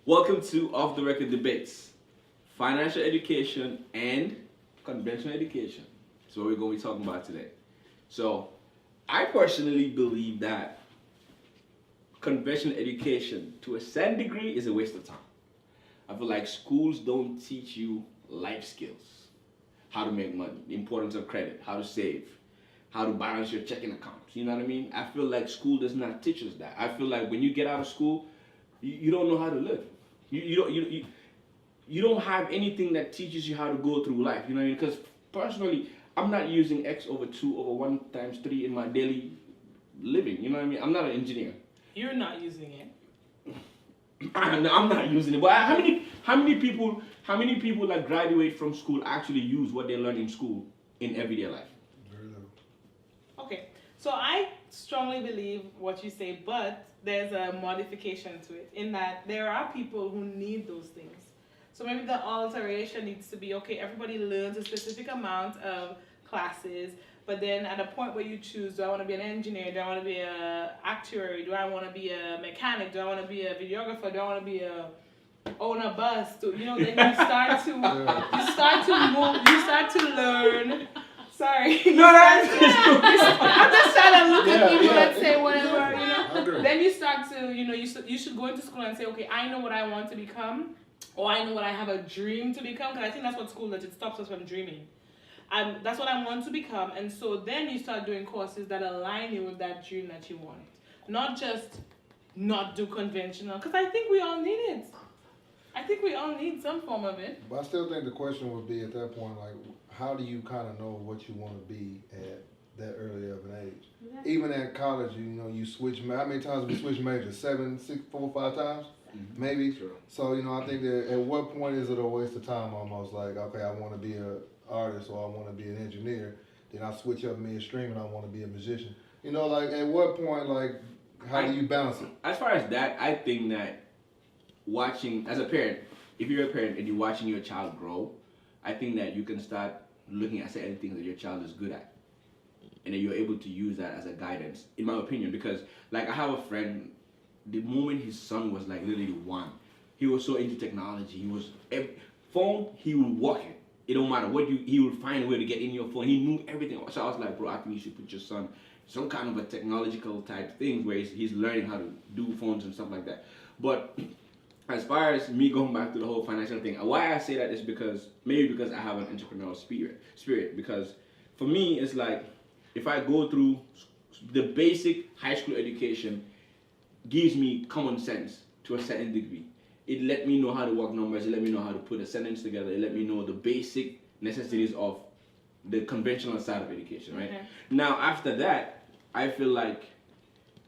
Welcome to Off the Record Debates. Financial education and conventional education. That's what we're going to be talking about today. So, I personally believe that conventional education, to a certain degree, is a waste of time. I feel like schools don't teach you life skills, how to make money, the importance of credit, how to save, how to balance your checking accounts. You know what I mean? I feel like school does not teach us that. I feel like when you get out of school, you don't know how to live. You don't have anything that teaches you how to go through life. You know what I mean? Because personally, I'm not using x over 2 over 1 times 3 in my daily living. You know what I mean? I'm not an engineer. You're not using it. I'm not using it. But how many people that graduate from school actually use what they learn in school in everyday life? Very little. Okay, so I strongly believe what you say, but there's a modification to it in that there are people who need those things. So maybe the alteration needs to be okay, everybody learns a specific amount of classes, but then at a point where you choose, do I want to be an engineer? Do I want to be an actuary? Do I want to be a mechanic? Do I want to be a videographer? Do I want to be a own a bus? Then you start to move, you start to learn. Sorry. No, that's I'm just trying to look at people and say whatever, I agree. Then you start to, you should go into school and say, okay, I know what I want to become, or I know what I have a dream to become, because I think that's what school does, it stops us from dreaming. That's what I want to become, and so then you start doing courses that align you with that dream that you want. Not just not do conventional, because I think we all need it. I think we all need some form of it. But I still think the question would be at that point, like, how do you kind of know what you want to be at that early of an age? Yeah. Even at college, you switch. How many times have we switched majors? 7, 6, 4, 5 times, maybe. Sure. So I think that at what point is it a waste of time? Almost like, okay, I want to be an artist or I want to be an engineer. Then I switch up midstream and I want to be a musician. Like at what point, like, how do you balance it? As far as that, I think that watching, as a parent, if you're a parent and you're watching your child grow, I think that you can start looking at certain things that your child is good at. And then you're able to use that as a guidance, in my opinion, because like I have a friend, the moment his son was like literally 1, he was so into technology. He was, phone, he would walk it. It don't matter what he would find a way to get in your phone. He knew everything. So I was like, bro, I think you should put your son some kind of a technological type thing where he's learning how to do phones and stuff like that. But as far as me going back to the whole financial thing, why I say that is because I have an entrepreneurial spirit. Because for me, it's like if I go through the basic high school education, gives me common sense to a certain degree. It let me know how to work numbers. It let me know how to put a sentence together. It let me know the basic necessities of the conventional side of education, right? Okay. Now after that, I feel like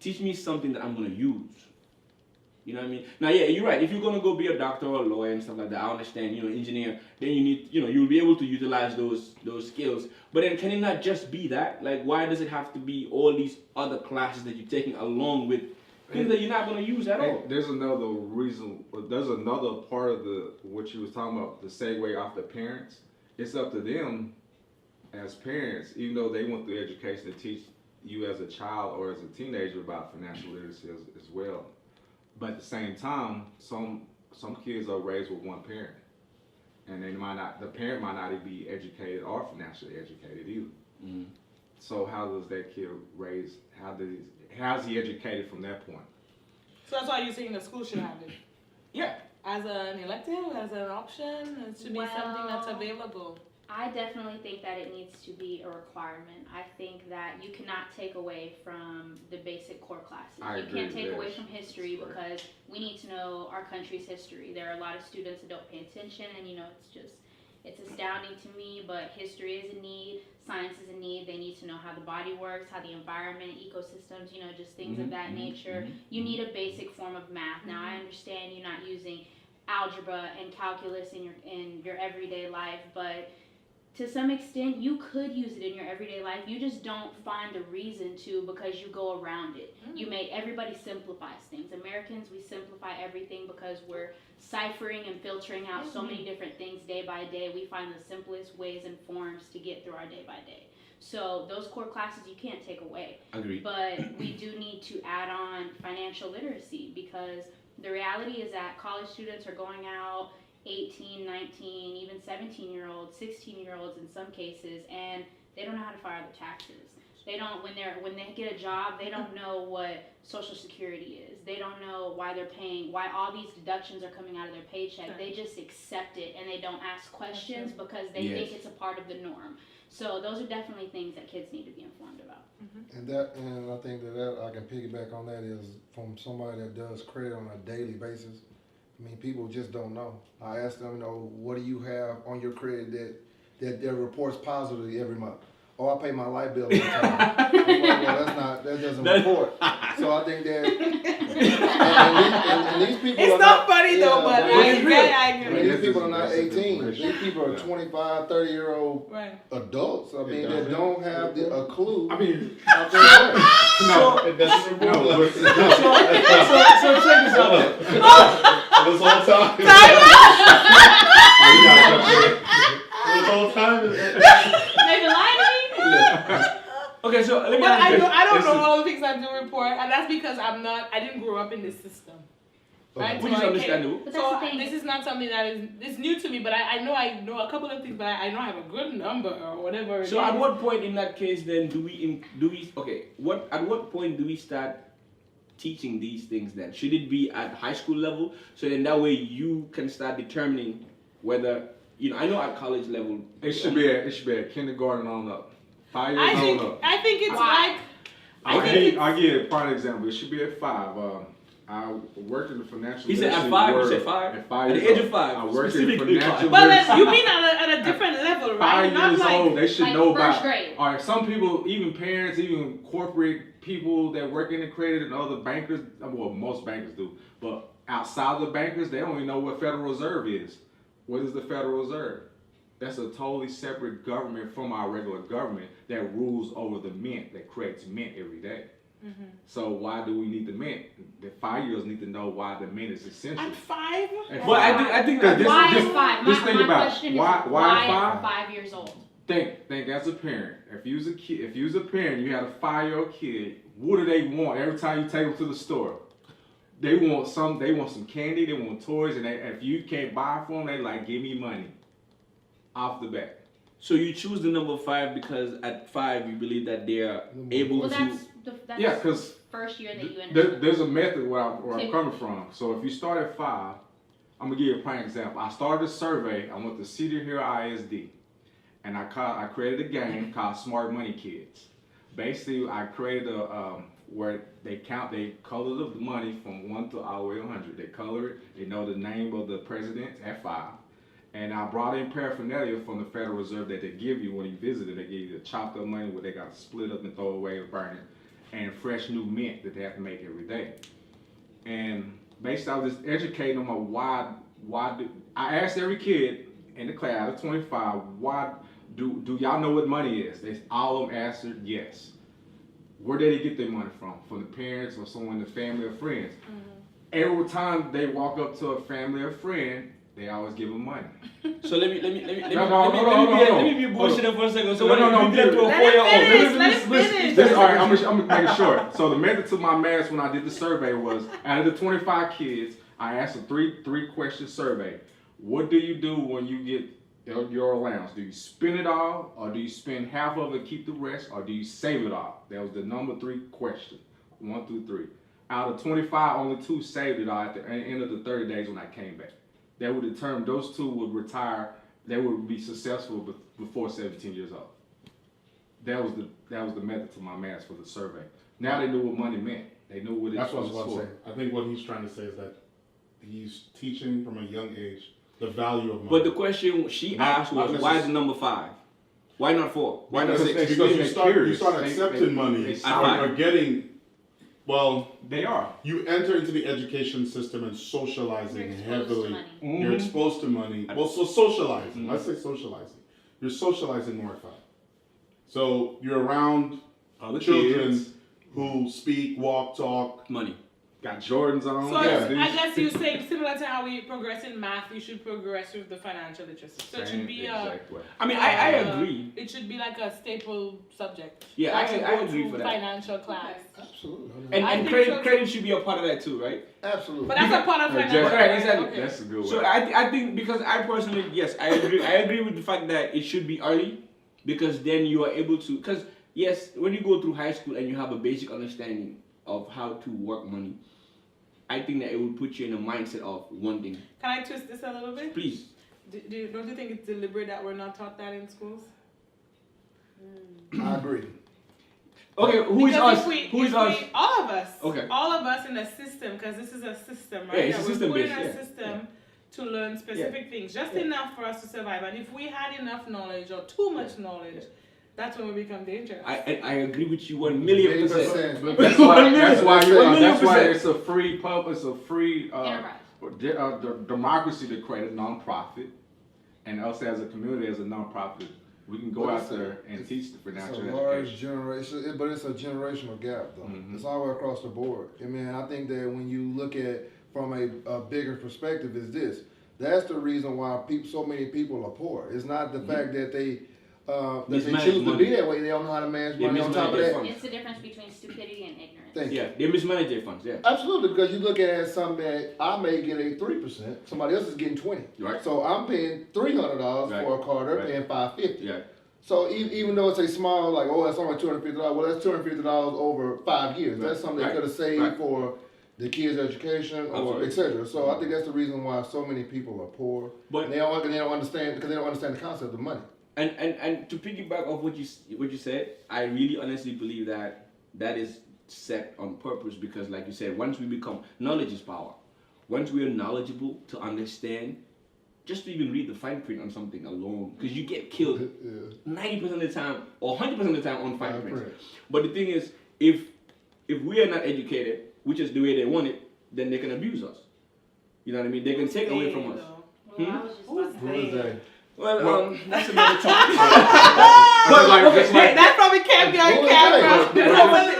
teach me something that I'm gonna use. You know what I mean? Now, yeah, you're right. If you're gonna go be a doctor or a lawyer and stuff like that, I understand. Engineer. Then you need, you'll be able to utilize those skills. But then, can it not just be that? Like, why does it have to be all these other classes that you're taking along with things that you're not gonna use at all? There's another reason. There's another part of what you was talking about, the segue off the parents. It's up to them as parents, even though they want the education to teach you as a child or as a teenager about financial literacy as well. But at the same time, some kids are raised with one parent, and the parent might not be educated or financially educated either. Mm-hmm. So how does that kid raise? How's he educated from that point? So that's why you're saying the school should have it. Yeah. As an elective, as an option, it should be something that's Well, available. I definitely think that it needs to be a requirement. I think that you cannot take away from the basic core classes. I You agree can't with take that. away from history That's because we need to know our country's history. There are a lot of students that don't pay attention, and it's astounding to me, but history is a need, science is a need. They need to know how the body works, how the environment, ecosystems, just things of that nature. You need a basic form of math. Now, I understand you're not using algebra and calculus in your everyday life, but to some extent, you could use it in your everyday life. You just don't find a reason to because you go around it. Everybody simplifies things. Americans, we simplify everything because we're ciphering and filtering out so many different things day by day. We find the simplest ways and forms to get through our day by day. So those core classes you can't take away. Agreed. But we do need to add on financial literacy because the reality is that college students are going out 18, 19, even 17-year-olds, 16-year-olds in some cases, and they don't know how to file their taxes. They don't, when they get a job, they don't know what Social Security is. They don't know why they're paying, why all these deductions are coming out of their paycheck. They just accept it and they don't ask questions because they think it's a part of the norm. So those are definitely things that kids need to be informed about. And I think that I can piggyback on that is from somebody that does credit on a daily basis. I mean, people just don't know. I ask them, what do you have on your credit that reports positively every month? Oh, I pay my light bill on time. I'm like, well, that doesn't report. So I think that, and these people It's are not funny though, but I I agree. mean, these people are not 18. These people are 25, 30-year-old Right. adults. I mean, that don't have a clue. I mean, how things work. no, It doesn't no, report. So check this out. This whole time. This whole time. Maybe lying to me? Okay, so let me But ask you. I don't know all the things I do report, and that's because I didn't grow up in this system. Right? Which So is I understandable. But So that's the thing. this is not something that is new to me, but I know a couple of things, but I know I have a good number or whatever. it So is. at what point in that case then do we at what point do we start teaching these things then? Should it be at high school level? So then that way you can start determining whether I know at college level it should be at kindergarten on up. 5 years on up. I think it's Why? like I'll give you a prime example. It should be at 5. I worked in the financial. He said at literacy 5, you world. said 5? At 5 At the years age old. of 5, I worked in specifically financial 5. But literacy. you mean at a different level, right? 5 Not years like old, they should like know first about. grade. All right, some people, even parents, even corporate people that work in the credit and other bankers, well, most bankers do, but outside of the bankers, they don't even know what Federal Reserve is. What is the Federal Reserve? That's a totally separate government from our regular government that rules over the mint, that creates mint every day. So why do we need the mint? The 5-year-olds need to know why the mint is essential. at 5. At But five. I think Because Why this- is 5? just think My about it. question Why is why five? at 5 years old? Think as a parent. If you was a kid, if you was a parent, you had a 5-year-old kid. What do they want every time you take them to the store? They want some candy. They want toys, and if you can't buy it for them, they like, give me money. Off the bat. So you choose the number 5 because at 5 you believe that they are able Well, to. that's Yeah, because first year that you enter. there's a method where I'm coming from. So if you start at 5, I'm gonna give you a prime example. I started a survey. I went to Cedar Hill ISD, and I created a game called Smart Money Kids. Basically, I created a where they color the money from 1 to all the way to 100. They color it. They know the name of the president at 5. And I brought in paraphernalia from the Federal Reserve that they give you when you visit it. They give you the chopped up money where they got to split up and throw away or burn it, and fresh new mint that they have to make every day. And basically, I was just educating them on why I asked every kid in the class of 25, why do y'all know what money is? They all of them answered yes. Where did they get their money from? From the parents or someone in the family or friends? Every time they walk up to a family or friend, they always give them money. So let me be hold bullshitting for a second. So No, no, when you get to a Let it 4-year-old, finish, let it finish. This, all right, I'm gonna make it short. So the method to my madness when I did the survey was, out of the 25 kids, I asked a three-question survey. What do you do when you get your allowance? Do you spend it all, or do you spend half of it, keep the rest, or do you save it all? That was the number 3 question, 1 through 3. Out of 25, only 2 saved it all at the end of the 30 days when I came back. That would determine those 2 would retire. They would be successful before 17 years old. That was the method to my math for the survey. Now they knew what money meant. They knew what it That's what I was was about to for. say. I think what he's trying to say is that he's teaching from a young age the value of money. but the question she asked was, not why is the number 5? Why not 4? Why not because, 6? because you They're start curious. accepting money they or getting, well, They are. you enter into the education system and socializing You're exposed heavily. to money. You're exposed to money. Well, so socializing. Mhm. Let's say socializing. You're socializing more at 5. So you're around Other children kids. who speak, walk, talk. Money. got Jordans on. So yeah, I guess you're saying similar to how we progress in math, you should progress with the financial literacy. So it should be a. exact way. I mean, I agree. It should be like a staple subject. Yeah, Like actually, a I agree go-to for that. Financial class. Absolutely. And, I and think credit should be a part of that too, right? Absolutely. But that's a part of Yeah, financial. right, exactly. Okay. That's a good way. So I think because I personally, yes, I agree with the fact that it should be early, because then you are able to, because yes, when you go through high school and you have a basic understanding of how to work money, I think that it will put you in a mindset of wanting. Can I twist this a little bit? Please. Don't you think it's deliberate that we're not taught that in schools? I agree. Okay, who is Because us? if Who is if us? all of us. Okay. All of us in a system, because this is a system, right? Yeah, it's a That system we're put based, in a yeah. system to learn specific things, just Yeah. enough for us to survive. And if we had enough knowledge or too much knowledge, that's when we become dangerous. I agree with you 1,000,000%. But That's why. That's why. 1,000,000%. It's a free pub. It's a free Enterprise. democracy to create a nonprofit, and us as a community, as a nonprofit, we can go But out it's a- there and it's- teach the It's a financial large education. generation, but it's a generational gap, though. Mhm. It's all the way across the board. I mean, I think that when you look at from a bigger perspective, is this. That's the reason why so many people are poor. It's not the fact that they Mismanage choose to money. be that way. They don't know how to manage They money. On top of mismanage their that, funds. It's the difference between stupidity and ignorance. thank you. Yeah, they mismanage their funds. Yeah. Absolutely, because you look at it as something that I may get a 3%, somebody else is getting 20. Right. So I'm paying $300 Right. for a car, they're Right. paying $550. Yeah. So even though it's a small, like, oh, that's only $250, well, that's $250 over 5 years. Right. That's something they Right. could have saved Right. for the kids' education or Absolutely. etc. So I think that's the reason why so many people are poor. But And they don't understand because they don't understand the concept of money. and to piggyback off what you said, I really honestly believe that is set on purpose, because like you said, once we become, knowledge is power. Once we are knowledgeable to understand, just to even read the fine print on something alone, because you get killed Yeah. 90% of the time or 100% of the time on fine Fine print. print. But the thing is, if we are not educated, which is the way they want it, then they can abuse us. You know what I mean? They can take away from us. Well, I was just Who's about to Who is say. that? Well, that's another topic. Just like- That probably can't be on Who is camera. that? Nobody-